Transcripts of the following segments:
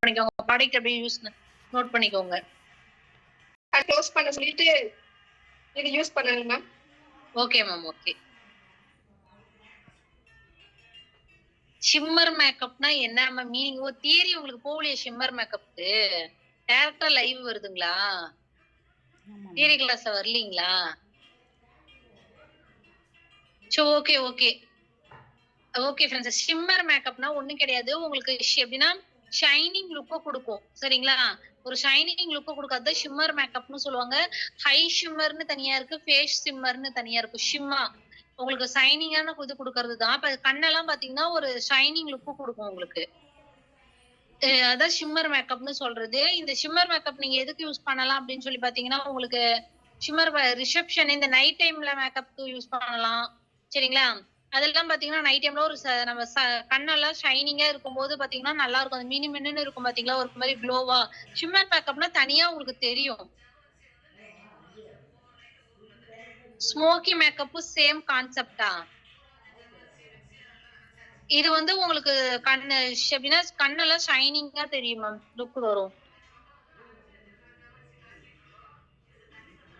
பண்ணிக்கோங்க. ப்ராடக்ட் எப்படி use note பண்ணிக்கோங்க. க்ளோஸ் பண்ண சொல்லிட்டு இது யூஸ் பண்ணனும் ma'am. Okay ma'am. Okay. Shimmer மேக்கப்னா என்ன மேம் மீனிங்? ஓ தியரி உங்களுக்கு போகலையே ஷிம்மர் மேக்கப்க்கு. டைரக்டா லைவ் வருதுங்களா? தியரி கிளாஸ் வரலீங்களா? So okay okay. Okay friends. Shimmer மேக்கப்னா ஒண்ணும் கிடையாது. உங்களுக்கு எப்படின்னா ஷைனிங் லுக்க குடுக்கும். சரிங்களா? ஒரு ஷைனிங் லுக்க குடுக்கறது ஷிம்மர் மேக்கப்னு சொல்லுவாங்க. ஹை ஷிம்மர்னு தனியா இருக்கு. ஃபேஸ் ஷிம்மர்னு தனியா இருக்கு. ஷிம்மா உங்களுக்கு ஷைனிங்கான இது குடுக்கறது தான். இப்ப கண்ணெல்லாம் பாத்தீங்கன்னா ஒரு ஷைனிங் லுக் குடுக்கும் உங்களுக்கு. அதான் ஷிம்மர் மேக்கப்னு சொல்றது. இந்த ஷிம்மர் மேக்கப் நீங்க எதுக்கு யூஸ் பண்ணலாம் அப்படின்னு சொல்லி பாத்தீங்கன்னா, உங்களுக்கு ஷிம்மர் ரிசப்ஷன் இந்த நைட் டைம்ல மேக்கப்க்கு யூஸ் பண்ணலாம். சரிங்களா? அதெல்லாம் பாத்தீங்கன்னா, நைட் டைம்ல ஒரு நம்ம கண்ணெல்லாம் ஷைனிங்கா இருக்கும்போது பாத்தீங்கன்னா, நல்லா இருக்கும். அது மினு மினுன்னு இருக்கும் பாத்தீங்களா? ஒரு மாரி க்ளோவா. ஷிம்மர் மேக்கப்னா தனியா உங்களுக்கு தெரியும். ஸ்மோக்கி மேக்கப்பும் சேம் கான்செப்ட்டா? இது வந்து உங்களுக்கு கண்ணு எப்படின்னா கண்ணெல்லாம் ஷைனிங்கா தெரியும் மேம். லுக் வரும்.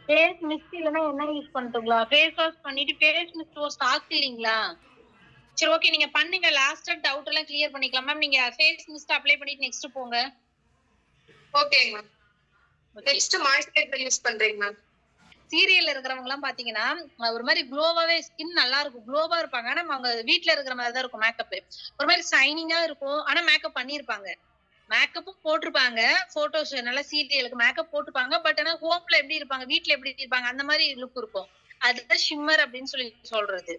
ஃபேஸ் மிஸ்ட் இல்லன்னா என்ன யூஸ் பண்ணட்டுங்களா? ஃபேஸ் வாஷ் பண்ணிட்டு ஃபேஸ் மிஸ்ட் ஸ்டாக் இல்லீங்களா? சரி ஓகே நீங்க பண்ணுங்க. லாஸ்ட்டா டவுட் எல்லாம் கிளியர் பண்ணிக்கலாம் மேம். நீங்க ஃபேஸ் மிஸ்ட் அப்ளை பண்ணிட்டு நெக்ஸ்ட் போங்க. ஓகேங்க மேம். நெக்ஸ்ட் மாய்ஸ்சரைசர் யூஸ் பண்றேங்க மேம். சீரியல்ல இருக்கிறவங்க எல்லாம் பாத்தீங்கன்னா ஒரு மாதிரி க்ளோவாவே ஸ்கின் நல்லா இருக்கும். க்ளோவா இருப்பாங்க. ஆனா அவங்க வீட்ல இருக்கிற மாதிரி தான் இருக்கும் மேக்கப். ஒரு மாதிரி ஷைனிங்கா இருக்கும். ஆனா மேக்கப் பண்ணிருப்பாங்க. மேக்கப்பும் போட்டிருப்பாங்க. போட்டோஸ் நல்லா சீரியலுக்கு மேக்கப் போட்டுப்பாங்க. பட் ஆனா ஹோம்ல எப்படி இருப்பாங்க, வீட்ல எப்படி இருப்பாங்க அந்த மாதிரி லுக் இருக்கும். அதுதான் ஷிம்மர் அப்படின்னு சொல்லி சொல்றது.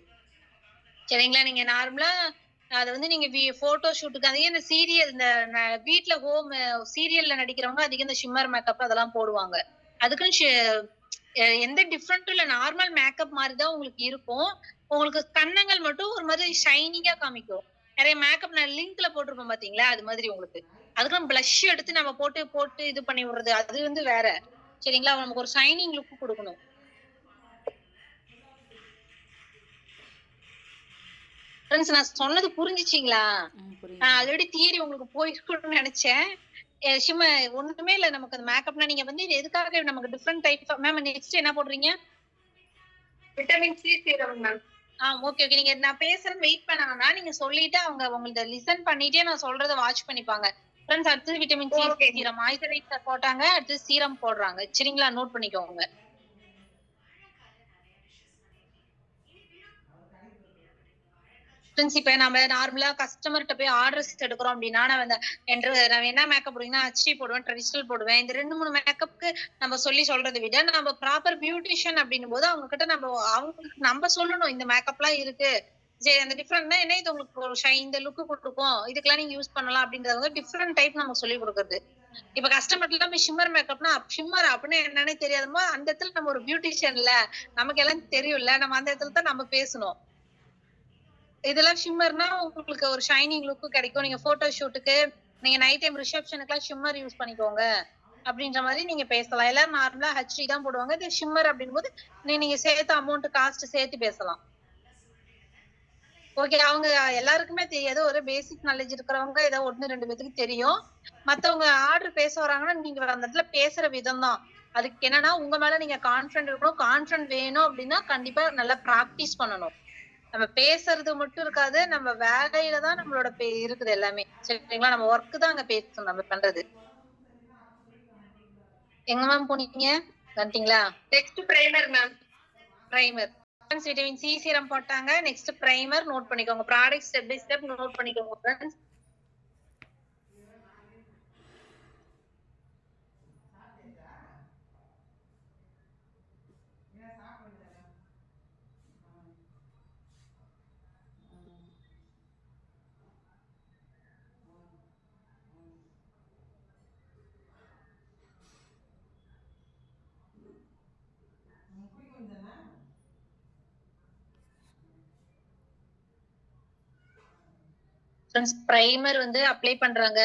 சரிங்களா? நீங்க நார்மலா அத வந்து நீங்க போட்டோ ஷூட்டுக்கு அதே இந்த சீரியல் இந்த வீட்ல சீரியல்ல நடிக்கிறவங்க அதிகம் இந்த ஷிம்மர் மேக்கப் அதெல்லாம் போடுவாங்க. அதுக்குன்னு எந்த டிஃபரெண்ட்டும் இல்ல. நார்மல் மேக்கப் மாரி தான் உங்களுக்கு இருக்கும். உங்களுக்கு கன்னங்கள் மட்டும் ஒரு மாதிரி ஷைனிங்கா காமிக்கும். நெறைய மேக்கப் நான் லிங்க்ல போட்டிருப்பேன் பாத்தீங்களா? அது மாதிரி உங்களுக்கு. அதுக்கும் ப்ளஷ் எடுத்து நம்ம போட்டு இது பண்ணி விடுறது. அது வந்து வேற. சரிங்களா? நமக்கு ஒரு ஷைனிங் லுக் குடுக்கணும். ஃப்ரெண்ட்ஸ் நான் சொன்னது புரிஞ்சுச்சுங்களா? நான் ஆல்ரெடி தியரி உங்களுக்கு போயிருக்கும்னு நெனச்சேன். ஒண்ணுமே இல்ல நமக்கு அந்த மேக்கப்னா நீங்க வந்து எதுக்காக நமக்கு டிஃபரெண்ட் டைப் மேம் நெக்ஸ்ட் என்ன போடுறீங்க? Vitamin C serum ma'am. Okay okay. நீங்க நான் பேசுறது வெயிட் பண்ண வேணாம். நீங்க சொல்லிட்டு அவங்க உங்கள்ட்ட லிசன் பண்ணிட்டே நான் சொல்றத வாட்ச் பண்ணிப்பாங்க. ஃப்ரெண்ட்ஸ் அடுத்து விட்டமின் சி சீரம் மாய்ஸ்சரைசர் போட்டாங்க. அடுத்து சீரம் போடுறாங்க. சரிங்களா? நோட் பண்ணிக்கோங்க. ஃப்ரெண்ட்ஸ் இப்ப நம்ம நார்மலா கஸ்டமர்ட்ட போய் ஆர்டர்ஸ் எடுக்கிறோம் அப்படின்னா நான் என்ன மேக்கப் போடுவீங்கன்னா ஹச்டி போடுவேன், ட்ரெடிஷனல் போடுவேன். இந்த 2, 3 மேக்கப்க்கு நம்ம சொல்றதை விட நம்ம ப்ராப்பர் பியூட்டிஷியன் அப்படின்னும் போது அவங்க கிட்ட அவங்களுக்கு நம்ம சொல்லணும் இந்த மேக்கப்லாம் இருக்கு. சரி அந்த டிஃபரெண்ட்னா என்ன இது உங்களுக்கு ஒரு இந்த லுக் கொடுக்கும். இதுக்கெல்லாம் நீங்க யூஸ் பண்ணலாம் அப்படின்றது டிஃபரெண்ட் டைப் நம்ம சொல்லி கொடுக்குறது. இப்ப கஸ்டமர்ல நம்ம ஷிம்மர் மேக்கப்னா ஷிம்மர் அப்படின்னு என்னன்னே தெரியாதமோ அந்த இடத்துல நம்ம ஒரு பியூட்டிஷியன்ல நமக்கு எல்லாம் தெரியும்ல. நம்ம அந்த இடத்துல தான் நம்ம பேசணும். இதெல்லாம் ஷிம்மர்னா உங்களுக்கு ஒரு ஷைனிங் லுக் கிடைக்கும். நீங்க போட்டோ ஷூட்டுக்கு நீங்க நைட் டைம் ரிசப்ஷனுக்குலாம் ஷிம்மர் யூஸ் பண்ணிக்கோங்க அப்படின்ற மாதிரி நீங்க பேசலாம். எல்லாரும் நார்மலா ஹச்டி தான் போடுவாங்க. இது ஷிம்மர் அப்படிங்கும்போது நீங்க சேர்த்து அமௌண்ட் காஸ்ட் சேர்த்து பேசலாம். ஓகே அவங்க எல்லாருக்குமே தெரியாது. ஒரு பேசிக் நாலேஜ் இருக்கிறவங்க ஏதோ 1, 2 பேத்துக்கு தெரியும். மத்தவங்க ஆர்டர் பேச வராங்கன்னா நீங்க அந்த இடத்துல பேசுற விதம் தான். அதுக்கு என்னன்னா உங்க மேல நீங்க கான்ஃபிடன்ட் இருக்கணும். கான்ஃபிடன்ட் வேணும் அப்படின்னா கண்டிப்பா நல்லா பிராக்டிஸ் பண்ணணும். நம்ம பேசுறது மட்டும் இருக்காது. நம்ம வேலையில தான் நம்மளோட இருக்குது எல்லாமே. சரிங்களா? நம்ம ஒர்க் தான் அங்க பேசணும் நம்ம பண்றது. எங்க மேம் போனீங்க? வந்துட்டீங்களா? Next primer ma'am. Primer. Vitamin C serum போட்டாங்க. நெக்ஸ்ட் பிரைமர் நோட் பண்ணிக்கோங்க. Product step by step note பண்ணிக்கோங்க ஃப்ரெண்ட்ஸ். ஃப்ரெண்ட்ஸ் பிரைமர் வந்து அப்ளை பண்றாங்க.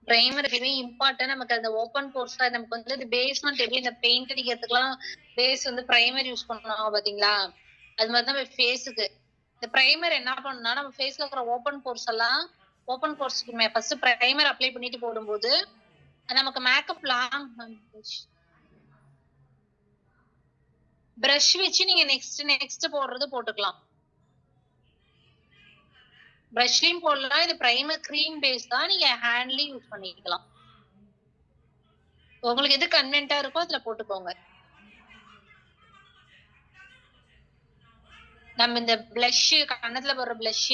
பிரைமர் எப்பவுமே இம்பார்ட்டன்ட். நமக்கு அந்த ஓபன் போர்ஸ்ல நமக்கு வந்து பேஸ்மெண்ட் எப்படி இந்த பெயிண்ட் அடிக்கிறதுக்குலாம் பேஸ் வந்து பிரைமர் யூஸ் பண்ணணும் பாத்தீங்களா? அது மாதிரிதான் ஃபேஸுக்கு இந்த பிரைமர் என்ன பண்ணும்னா நம்ம ஃபேஸ்ல இருக்கிற ஓப்பன் போர்ஸ் எல்லாம் ஓப்பன் போர்ஸ்க்கு ஃபர்ஸ்ட் பிரைமர் அப்ளை பண்ணிட்டு போடும்போது நமக்கு மேக்கப் லாங் பிரஷ் வச்சு நீங்க நெக்ஸ்ட் போடுறது போட்டுக்கலாம். பிரஷ்லயும் போடலாம். இது பிரைமர் கிரீம் பேஸ் தான், நீங்க ஹேண்ட்லயும் யூஸ் பண்ணிக்கலாம். உங்களுக்கு எது கன்வென்ட்டா இருக்கோ அதுல போட்டுக்கோங்க. நம்ம இந்த பிளஷ் கண்ணத்துல போடுற பிளஷ்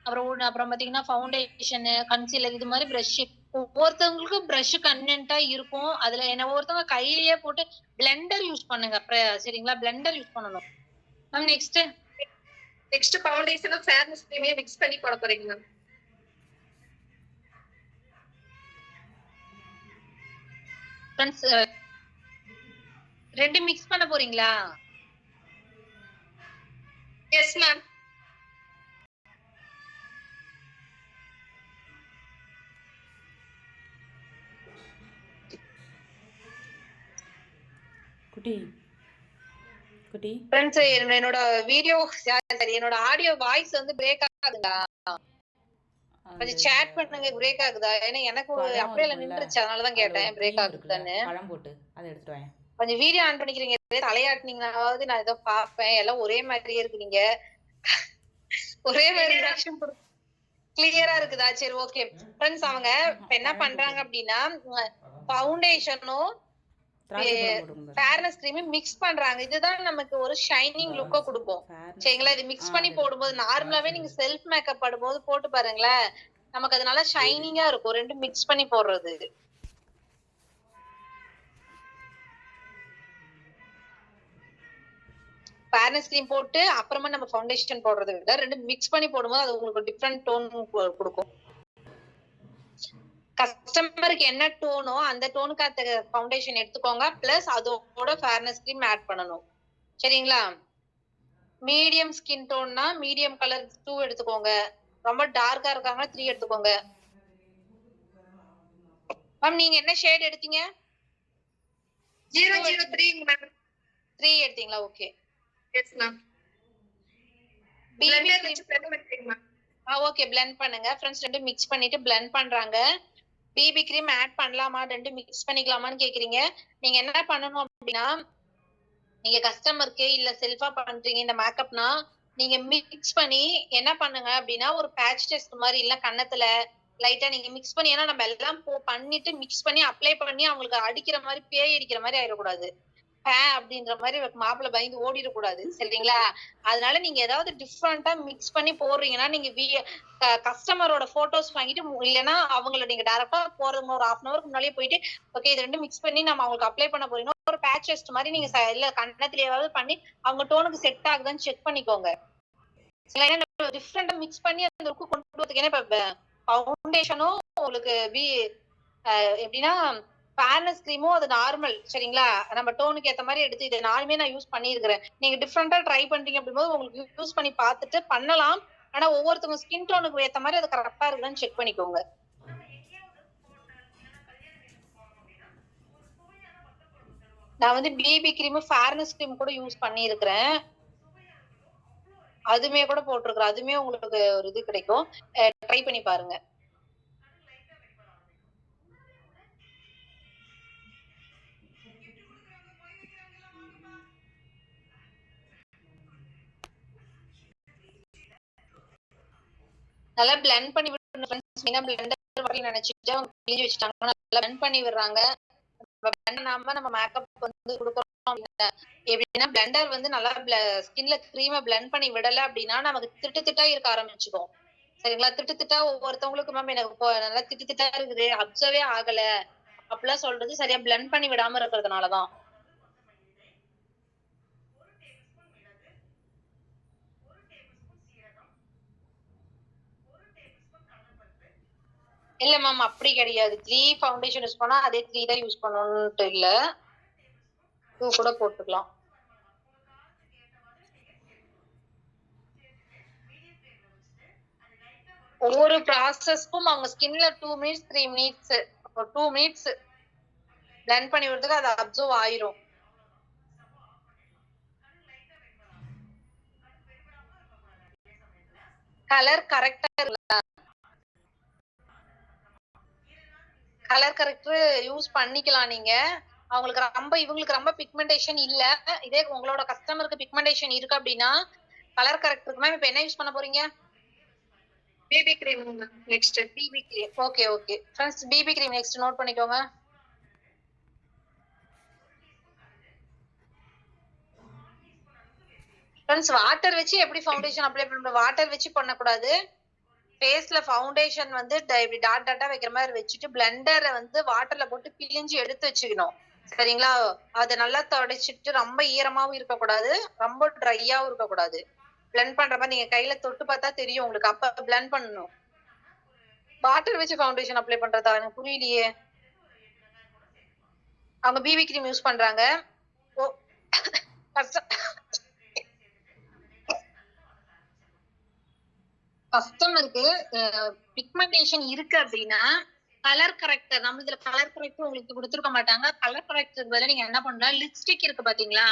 அப்புறம் பாத்தீங்கன்னா ஃபவுண்டேஷன் கன்சீலர் இது மாதிரி பிரஷ் ஒவ்வொருத்தவங்களுக்கு பிரஷ் கன்வென்ட்டா இருக்கும். அதுல என்ன ஒவ்வொருத்தவங்க கையிலேயே போட்டு பிளெண்டர் யூஸ் பண்ணுங்க. சரிங்களா, பிளெண்டர் யூஸ் பண்ணணும். மேம் நெக்ஸ்ட் ஃபவுண்டேஷனும் ஃபேர்னஸ் கிரீமையும் மிக்ஸ் பண்ணி போட போறீங்க மேம். ஃப்ரெண்ட்ஸ் ரெண்டு மிக்ஸ் பண்ண போறீங்களா? Yes ma'am. குட்டி ஃப்ரெண்ட்ஸ் என்னோட வீடியோ என்னோட ஆடியோ வாய்ஸ் வந்து பிரேக் ஆகுதா? கொஞ்சம் chat பண்ணுங்க. பிரேக் ஆகுதா? ஏன்னா எனக்கு அப்படியே நின்றுச்சு, அதனால தான் கேட்டேன் பிரேக் ஆகுதான்னு. பழம் போட்டு அதை எடுத்துட்டு வாங்க. கொஞ்சம் வீடியோ ஆன் பண்ணிக்கிறீங்க, தலையாட்டுனீங்கனாவது நான் ஏதோ பாப்பேன். எல்லாம் ஒரே மாதிரியே இருக்கீங்க. ஒரே மாதிரி ரியாக்ஷன் கிளியரா இருக்குதா? சரி ஓகே ஃப்ரெண்ட்ஸ். அவங்க இப்ப என்ன பண்றாங்க அப்படின்னா ஃபவுண்டேஷனும் ஃபேர்னஸ் கிரீம் மிக்ஸ் பண்றாங்க. இதுதான் நமக்கு ஒரு ஷைனிங் லுக்க கொடுக்கும். சரிங்களா, இது மிக்ஸ் பண்ணி போடும்போது நார்மலாவே நீங்க செல்ஃப் மேக்கப் பண்ணும்போது போட்டு பாருங்களேன், நமக்கு அதனால ஷைனிங்கா இருக்கும். ரெண்டும் மிக்ஸ் பண்ணி போடுறது. ஃபேர்னஸ் கிரீம் போட்டு அப்புறமா நம்ம ஃபவுண்டேஷன் போடுறதை விட ரெண்டும் மிக்ஸ் பண்ணி போடும்போது அது உங்களுக்கு டிஃப்ரெண்ட் டோன் கொடுக்கும். கஸ்டமருக்கு என்ன டோனோ அந்த டோனுக்கு ஃபவுண்டேஷன் எடுத்துக்கோங்க. பிளஸ் அதோட ஃபேர்னஸ் கிரீம் ஆட் பண்ணணும். சரிங்களா, மீடியம் ஸ்கின் டோன்னா மீடியம் கலர் 2 எடுத்துக்கோங்க. ரொம்ப டார்க்கா இருக்காங்கன்னா 3 எடுத்துக்கோங்க. மேம் நீங்க என்ன ஷேட் எடுத்தீங்க? 003 மேம். 3 எடுத்தீங்களா? ஓகே. Yes ma'am. பிளெண்டர் வச்சு blend பண்ணுங்க மேம். ஓகே, blend பண்ணுங்க. फ्रेंड्स ரெண்டும் மிக்ஸ் பண்ணிட்டு blend பண்றாங்க. பிபி கிரீம் ஆட் பண்ணலாமா, ரெண்டும் மிக்ஸ் பண்ணிக்கலாமான்னு கேக்குறீங்க. நீங்க என்ன பண்ணணும் அப்படின்னா, நீங்க கஸ்டமருக்கு இல்ல செல்ஃபா பண்றீங்க இந்த மேக்கப்னா, நீங்க மிக்ஸ் பண்ணி என்ன பண்ணுங்க அப்படின்னா ஒரு பேட்ச் டெஸ்ட் மாதிரி இல்ல கண்ணத்துல லைட்டா நீங்க மிக்ஸ் பண்ணி, ஏன்னா நம்ம எல்லாம் பண்ணிட்டு மிக்ஸ் பண்ணி அப்ளை பண்ணி அவங்களுக்கு அடிக்கிற மாதிரி பேய் அடிக்கிற மாதிரி ஆயிடக்கூடாது. அப்படின்ற மாதிரி மாப்பிள்ள பயந்து ஓடிடக்கூடாது. சரிங்களா, அதனால நீங்க ஏதாவது டிஃப்ரெண்டா மிக்ஸ் பண்ணி போடுறீங்கன்னா நீங்க கஸ்டமரோட போட்டோஸ் வாங்கிட்டு இல்லைன்னா அவங்கள நீங்க டைரக்டா போறது ஒரு 1/2 hour முன்னாடியே போயிட்டு ஓகே இது ரெண்டும் மிக்ஸ் பண்ணி நம்ம அவங்களுக்கு அப்ளை பண்ண போறீங்கன்னா ஒரு பேட்ச் டெஸ்ட் மாதிரி நீங்க இல்ல கண்ணத்துல ஏதாவது பண்ணி அவங்க டோனுக்கு செட் ஆகுதான்னு செக் பண்ணிக்கோங்க. டிஃப்ரெண்டா மிக்ஸ் பண்ணி அந்த லுக் கொண்டு வரதுக்கு. ஏன்னா இப்ப ஃபவுண்டேஷனும் உங்களுக்கு எப்படின்னா ஃபேர்னஸ் கிரீமும் அது நார்மல். சரிங்களா, நம்ம டோனுக்கு ஏத்த மாதிரி எடுத்து இது நானுமே நான் யூஸ் பண்ணியிருக்கிறேன். நீங்க டிஃப்ரெண்டா ட்ரை பண்றீங்க அப்படிங்கும்போது உங்களுக்கு யூஸ் பண்ணி பார்த்துட்டு பண்ணலாம். ஆனா ஒவ்வொருத்தவங்க ஸ்கின் டோனுக்கு ஏத்த மாதிரி அது கரெக்டா இருக்குதான்னு செக் பண்ணிக்கோங்க. நான் வந்து பிபி கிரீம் ஃபேர்னஸ் கிரீம் கூட யூஸ் பண்ணியிருக்கிறேன். அதுமே கூட போட்டிருக்கிறேன். அதுமே உங்களுக்கு ஒரு இது கிடைக்கும், ட்ரை பண்ணி பாருங்க. நல்லா blend பண்ணி விடணும் फ्रेंड्स. நீங்க blender வர நினைச்சிட்டு அவங்க கிழிஞ்சு வச்சிட்டாங்க. நல்லா blend பண்ணி விடுறாங்க. நம்ம மேக்கப் வந்து கொடுக்கறோம் எப்படின்னா blender வந்து நல்லா ஸ்கின்ல கிரீமை blend பண்ணி விடல அப்படின்னா நமக்கு திட்டு திட்டா இருக்க ஆரம்பிச்சுக்கும். சரிங்களா, திட்டு திட்டா ஒவ்வொருத்தவங்களுக்கு மேம் எனக்கு நல்லா திட்டு திட்டா இருக்குது, அப்சர்வே ஆகல அப்படிலாம் சொல்றது சரியா blend பண்ணி விடாம இருக்கிறதுனாலதான். இல்ல மேம் அப்படி கிடையாது. 3 ஃபவுண்டேஷன் யூஸ் பண்ணா அதே 3 தான் யூஸ் பண்ணணும்னு இல்ல, 2 கூட போட்டுக்கலாம். ஒவ்வொரு ப்ராசஸ்க்கும் அவங்க ஸ்கின்ல 2 minutes 3 minutes 2 minutes blend பண்ணி விடுறதுக்கு அது அப்சர்வ் ஆயிரும். கலர் கரெக்டா கலர் கரெக்டர் யூஸ் பண்ணிக்கலாம் நீங்க. இவங்களுக்கு ரொம்ப பிக்மெண்டேஷன் இல்ல. இதே உங்களோட கஸ்டமருக்கு பிக்மெண்டேஷன் இருக்கு அப்படின்னா கலர் கரெக்டருக்கு மேம் இப்ப என்ன யூஸ் பண்ண போறீங்க? Baby cream next. BB cream. Okay friends, BB cream next note பண்ணிக்கோங்க. ஃப்ரெண்ட்ஸ், வாட்டர் வச்சு எப்படி ஃபவுண்டேஷன் அப்ளை பண்ணணும்? வாட்டர் வச்சு பண்ணக்கூடாது. ஃபேஸ்ல ஃபவுண்டேஷன் வந்து இப்படி டாட் டாட்டா வைக்கிற மாதிரி வச்சுட்டு பிளெண்டரை வந்து வாட்டர்ல போட்டு பிழிஞ்சு எடுத்து வச்சுக்கணும். சரிங்களா? அதை நல்லா தொடச்சிட்டு ரொம்ப ஈரமாவும் இருக்கக்கூடாது, ரொம்ப ட்ரையாவும் இருக்கக்கூடாது. பிளெண்ட் பண்ற மாதிரி நீங்க கையில தொட்டு பார்த்தா தெரியும் உங்களுக்கு. அப்ப பிளெண்ட் பண்ணணும். வாட்டர் வச்சு ஃபவுண்டேஷன் அப்ளை பண்றதா? எனக்கு புரியலையே. அவங்க பிபி கிரீம் யூஸ் பண்றாங்க. ஓ கஸ்டமருக்கு பிக்மெண்டேஷன் இருக்கு அப்படின்னா கலர் கரெக்டர், நம்ம இதுல கலர் கரெக்டர் உங்களுக்கு கொடுத்துருக்க மாட்டாங்க. கலர் கரெக்டருக்கு பதிலா நீங்க என்ன பண்ணலாம், லிப்ஸ்டிக் இருக்கு பாத்தீங்களா?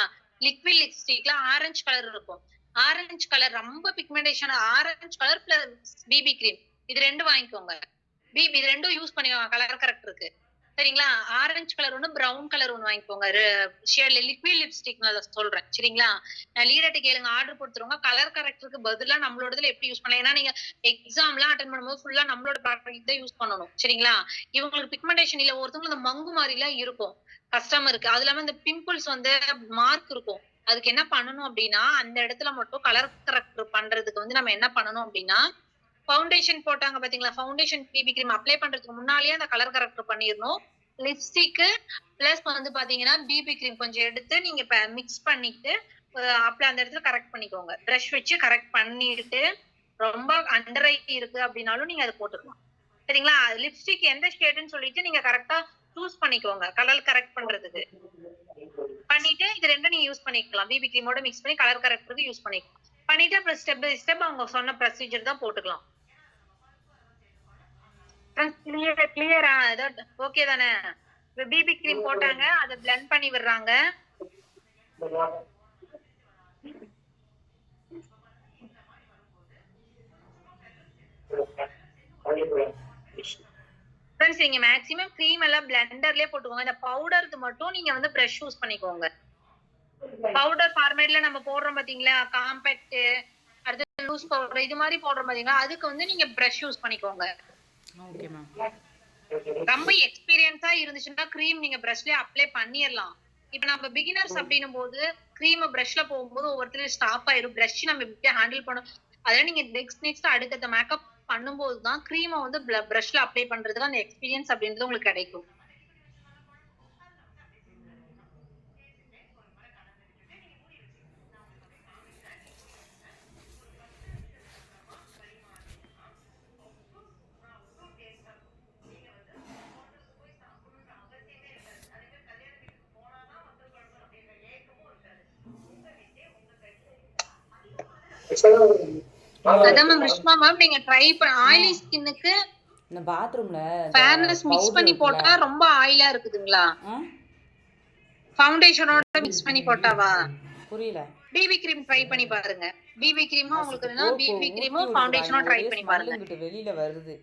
லிக்விட் லிப்ஸ்டிக்ல ஆரஞ்சு கலர் இருக்கும். ஆரஞ்சு கலர் ரொம்ப pigmentation, orange colour plus BB cream, இது ரெண்டும் வாங்கிக்கோங்க. இது ரெண்டும் யூஸ் பண்ணிக்கோங்க கலர் கரெக்டருக்கு. சரிங்களா? ஆரஞ்சு கலர் ஒண்ணு, பிரவுன் கலர் ஒண்ணு வாங்கிக்கோங்க. ஷேட்ல லிக்விட் லிப்ஸ்டிக் நான் சொல்றேன். சரிங்களா? நான் லீடர்ட்ட கேளுங்க, ஆர்டர் போட்டுருவாங்க. கலர் கரெக்டருக்கு பதிலா நம்மளோடதுல எப்படி யூஸ் பண்ணலாம்? ஏன்னா நீங்க எக்ஸாம்லாம் அட்டன் பண்ணும்போது ஃபுல்லா நம்மளோட ப்ராடக்ட் தான் யூஸ் பண்ணணும். சரிங்களா? இவங்களுக்கு பிக்மெண்டேஷன் இல்ல, ஒருத்தவங்களுக்கு இந்த மங்கு மாதிரி எல்லாம் இருக்கும் கஸ்டமருக்கு. அது இல்லாம இந்த பிம்பிள்ஸ் வந்து மார்க் இருக்கும். அதுக்கு என்ன பண்ணணும் அப்படின்னா, அந்த இடத்துல மட்டும் கலர் கரெக்டர் பண்றதுக்கு வந்து நம்ம என்ன பண்ணணும் அப்படின்னா, ஃபவுண்டேஷன் போட்டாங்க பாத்தீங்களா? ஃபவுண்டேஷன் பிபி கிரீம் அப்ளை பண்றதுக்கு முன்னாலேயே அந்த கலர் கரெக்டர் பண்ணிடணும். லிப்ஸ்டிக் பிளஸ் வந்து பாத்தீங்கன்னா பிபி கிரீம் கொஞ்சம் எடுத்து நீங்க மிக்ஸ் பண்ணிட்டு அப்ளை அந்த இடத்துல கரெக்ட் பண்ணிக்கோங்க. பிரஷ் வச்சு கரெக்ட் பண்ணிட்டு, ரொம்ப அண்டர் ஐ இருக்கு அப்படின்னாலும் நீங்க அதை போட்டுக்கலாம். சரிங்களா? லிப்ஸ்டிக் எந்த ஷேடுன்னு சொல்லிட்டு நீங்க கரெக்டா சூஸ் பண்ணிக்கோங்க கலர் கரெக்ட் பண்றதுக்கு. பண்ணிட்டு இது ரெண்டும் நீங்க யூஸ் பண்ணிக்கலாம். பிபி கிரீமோட மிக்ஸ் பண்ணி கலர் கரெக்டருக்கு யூஸ் பண்ணிக்கலாம். பண்ணிட்டு அப்புறம் ஸ்டெப் பை ஸ்டெப் அவங்க சொன்ன ப்ரொசீஜர் தான் போட்டுக்கலாம். கிளியரா? ஓகே தானே? பிபி கிரீம் போட்டாங்க, அதை பிளெண்ட் பண்ணி விடுறாங்க. ஃப்ரெண்ட்ஸ், நீங்க மேக்ஸிமம் கிரீம் எல்லாம் பிளெண்டர்லயே போட்டுக்கோங்க. இந்த பவுடருக்கு மட்டும் நீங்க வந்து பிரஷ் யூஸ் பண்ணிக்கோங்க. பவுடர் ஃபார்மேட்ல நம்ம போடுறோம் பாத்தீங்களா? காம்பேக்ட், அடுத்து லூஸ் பவுடர், இது மாதிரி போடுறோம் பாத்தீங்களா? அதுக்கு வந்து நீங்க பிரஷ் யூஸ் பண்ணிக்கோங்க. Okay ma'am. ரொம்ப எக்ஸ்பீரியன்ஸா இருந்துச்சுன்னா கிரீம் நீங்க பிரஷ்லயே அப்ளை பண்ணிடலாம். இப்ப நம்ம பிகினர்ஸ் அப்படின்னும் போது கிரீம் பிரஷ்ல போகும்போது ஒவ்வொருத்தரும் ஸ்டாப் ஆயிரும். பிரஷ் நம்ம எப்படி ஹேண்டில் பண்ணணும், அதெல்லாம் நீங்க நெக்ஸ்ட் அடுத்த மேக்கப் பண்ணும்போது தான் கிரீமை வந்து பிரஷ்ல அப்ளை பண்றதுக்கு அந்த எக்ஸ்பீரியன்ஸ் அப்படின்றது உங்களுக்கு கிடைக்கும். அதான் மேம் ரிஷ்மா மேம், நீங்க ட்ரை பண்ண ஆயிலி ஸ்கின்னுக்கு இந்த பாத்ரூம்ல ஃபேர்னஸ் மிக்ஸ் பண்ணி போட்டா ரொம்ப ஆயிலா இருக்குதுங்களா? ஃபவுண்டேஷனோட மிக்ஸ் பண்ணி போட்டாவா? புரியல. பிபி கிரீம் ட்ரை பண்ணி பாருங்க. பிபி கிரீமும் உங்களுக்கு வேணும்னா பிபி கிரீமும் ஃபவுண்டேஷனும் ட்ரை பண்ணி பாருங்க. வெளியில வருது.